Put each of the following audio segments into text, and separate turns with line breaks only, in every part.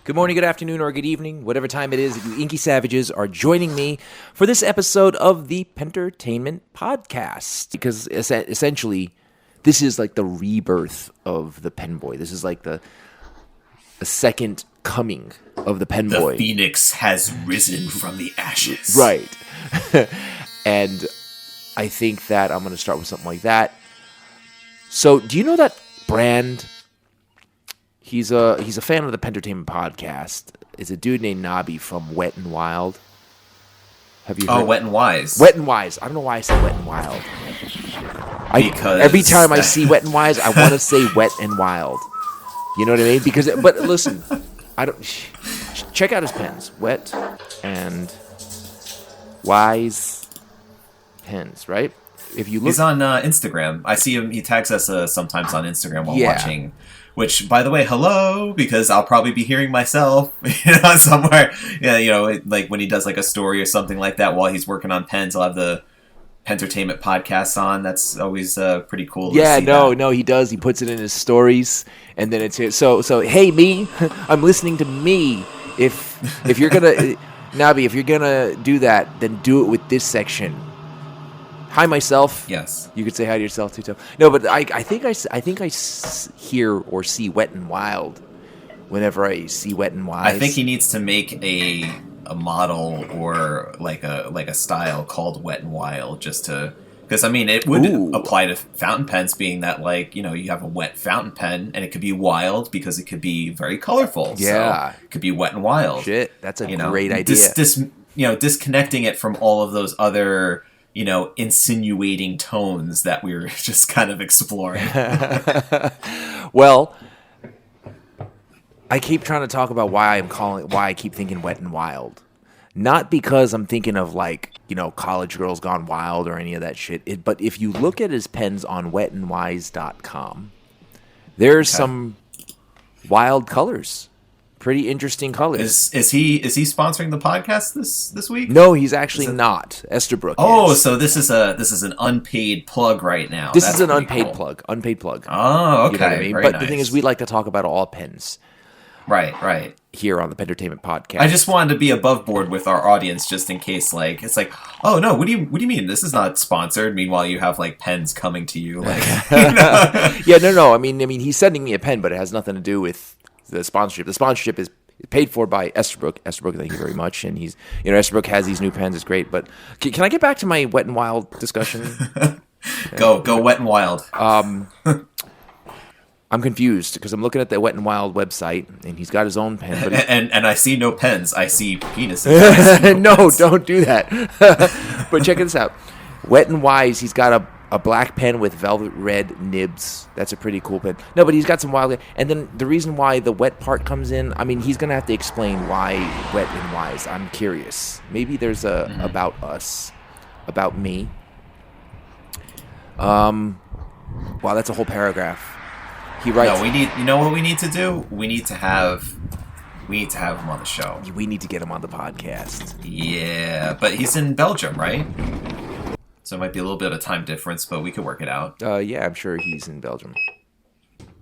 Good morning, good afternoon, or good evening, whatever time it is that you inky savages are joining me for this episode of the Pentertainment Podcast. Because essentially, this is like the rebirth of the Pen Boy. This is like the second coming of the Pen Boy.
The phoenix has risen from the ashes.
Right. And I think that I'm going to start with something like that. So, do you know that brand? He's a fan of the Pentertainment Podcast. It's a dude named Nabi from Wet and Wild. Have you heard?
Oh, Wet and Wise.
Wet and Wise. I don't know why I say Wet and Wild.
Because
every time I see Wet and Wise, I want to say Wet and Wild. You know what I mean? But listen, I don't. Check out his pens. Wet and Wise pens, right? If you look,
he's on Instagram. I see him. He tags us sometimes on Instagram while watching. Which, by the way, hello, because I'll probably be hearing myself, somewhere. Yeah, like when he does like a story or something like that while he's working on pens, I'll have the Pentertainment Podcast on. That's always pretty cool.
Yeah, no, he does. He puts it in his stories, and then it's so. Hey, me, I'm listening to me. If you're gonna, Nabi, if you're gonna do that, then do it with this section. Hi, myself.
Yes.
You could say hi to yourself too. No, but I think I hear or see Wet and Wild whenever I see Wet and Wise.
I think he needs to make a model or like a style called Wet and Wild just to, because I mean it would apply to fountain pens, being that you have a wet fountain pen and it could be wild because it could be very colorful.
Yeah,
so it could be Wet and Wild.
Shit, that's a great idea.
Disconnecting it from all of those other insinuating tones that we were just kind of exploring.
Well, I keep trying to talk about why I keep thinking Wet and Wild. Not because I'm thinking of College Girls Gone Wild or any of that shit. But if you look at his pens on wetandwise.com, there's some wild colors. Pretty interesting colors.
Is he sponsoring the podcast this week?
No, he's actually not. Esterbrook.
Oh,
is.
So this is an unpaid plug right now.
This is an unpaid plug. Unpaid plug.
Oh, okay.
You know what I mean?
Very
but
nice.
The thing is, we like to talk about all pens.
Right.
Here on the Pentertainment Podcast.
I just wanted to be above board with our audience, just in case, it's like, oh no, what do you mean? This is not sponsored. Meanwhile, you have pens coming to you,
Yeah, no. I mean, he's sending me a pen, but it has nothing to do with the sponsorship. The sponsorship is paid for by Esterbrook. Esterbrook, thank you very much. And he's, Esterbrook has these new pens. It's great. But can I get back to my Wet and Wild discussion?
Go Wet and Wild.
I'm confused because I'm looking at the Wet and Wild website, and he's got his own pen. But
and I see no pens. I see penises.
No, don't do that. But check this out. Wet and Wise, he's got a black pen with velvet red nibs. That's a pretty cool pen. No, but he's got some wild... And then the reason why the wet part comes in, I mean, he's going to have to explain why Wet and Wise. I'm curious. Maybe there's a about us, about me. Wow, that's a whole paragraph. He writes...
No, we need... You know what we need to do? We need to have him on the show.
We need to get him on the podcast.
Yeah, but he's in Belgium, right? So it might be a little bit of time difference, but we could work it out.
Yeah, I'm sure he's in Belgium.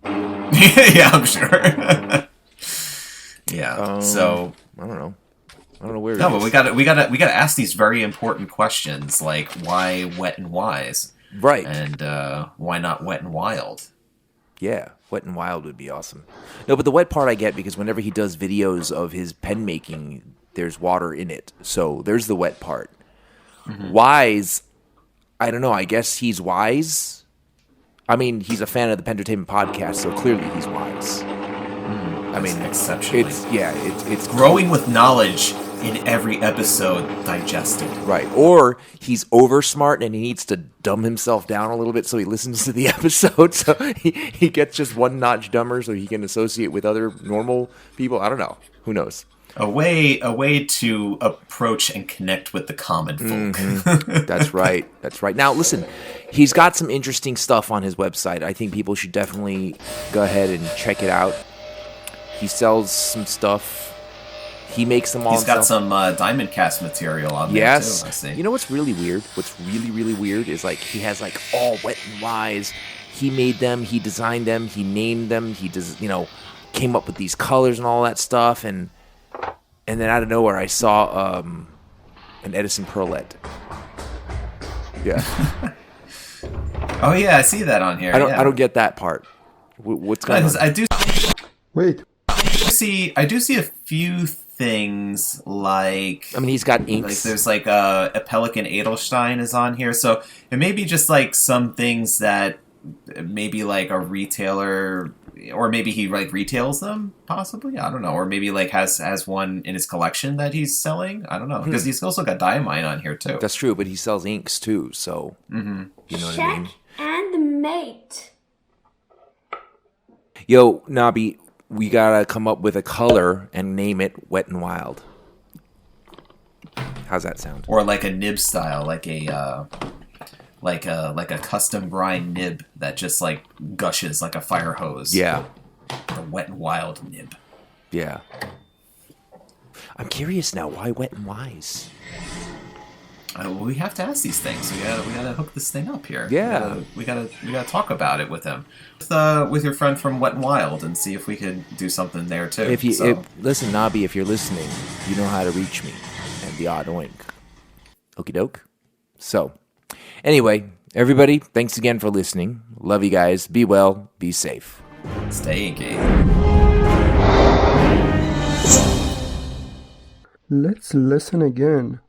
Yeah, I'm sure. Yeah. So
I don't know where.
No, but we gotta ask these very important questions, like why Wet and Wise,
right?
And why not Wet and Wild?
Yeah, Wet and Wild would be awesome. No, but the wet part I get because whenever he does videos of his pen making, there's water in it, so there's the wet part. Mm-hmm. Wise. I don't know. I guess he's wise. I mean, he's a fan of the Pentertainment Podcast, so clearly he's wise. I mean,
exceptionally.
It's
growing with knowledge in every episode digested.
Right. Or he's over smart and he needs to dumb himself down a little bit so he listens to the episode. So he gets just one notch dumber so he can associate with other normal people. I don't know. Who knows?
A way to approach and connect with the common folk.
Mm-hmm. That's right. Now, listen, he's got some interesting stuff on his website. I think people should definitely go ahead and check it out. He sells some stuff. He makes them all
He's got
himself.
some diamond cast material on there, too, I see.
You know what's really weird? What's really, really weird is he has all Wet and Wise. He made them. He designed them. He named them. He does, came up with these colors and all that stuff, and then out of nowhere I saw an Edison Perlet. Yeah.
Oh yeah, I see that on here.
I don't get that part. What's going on?
I do.
Wait.
I do see a few things like.
I mean, he's got inks.
Like there's like a Pelican Edelstein is on here, so it may be just like some things that maybe like a retailer, or maybe he like retails them, possibly. I don't know, or maybe like has one in his collection that he's selling. I don't know, because he's also got Diamine on here too.
That's true, but he sells inks too, so you know what I mean.
And mate.
Yo, Nabi, we gotta come up with a color and name it Wet and Wild. How's that sound?
Or like a nib style, like a custom brine nib that just like gushes like a fire hose.
Yeah.
The Wet and Wild nib.
Yeah. I'm curious now, why Wet and Wise?
We have to ask these things. We gotta hook this thing up here.
Yeah.
We gotta talk about it with him, with your friend from Wet and Wild, and see if we could do something there too.
Listen, Nabi, if you're listening, you know how to reach me at the odd oink. Okie doke. So, anyway, everybody, thanks again for listening. Love you guys. Be well. Be safe.
Stay engaged.
Let's listen again.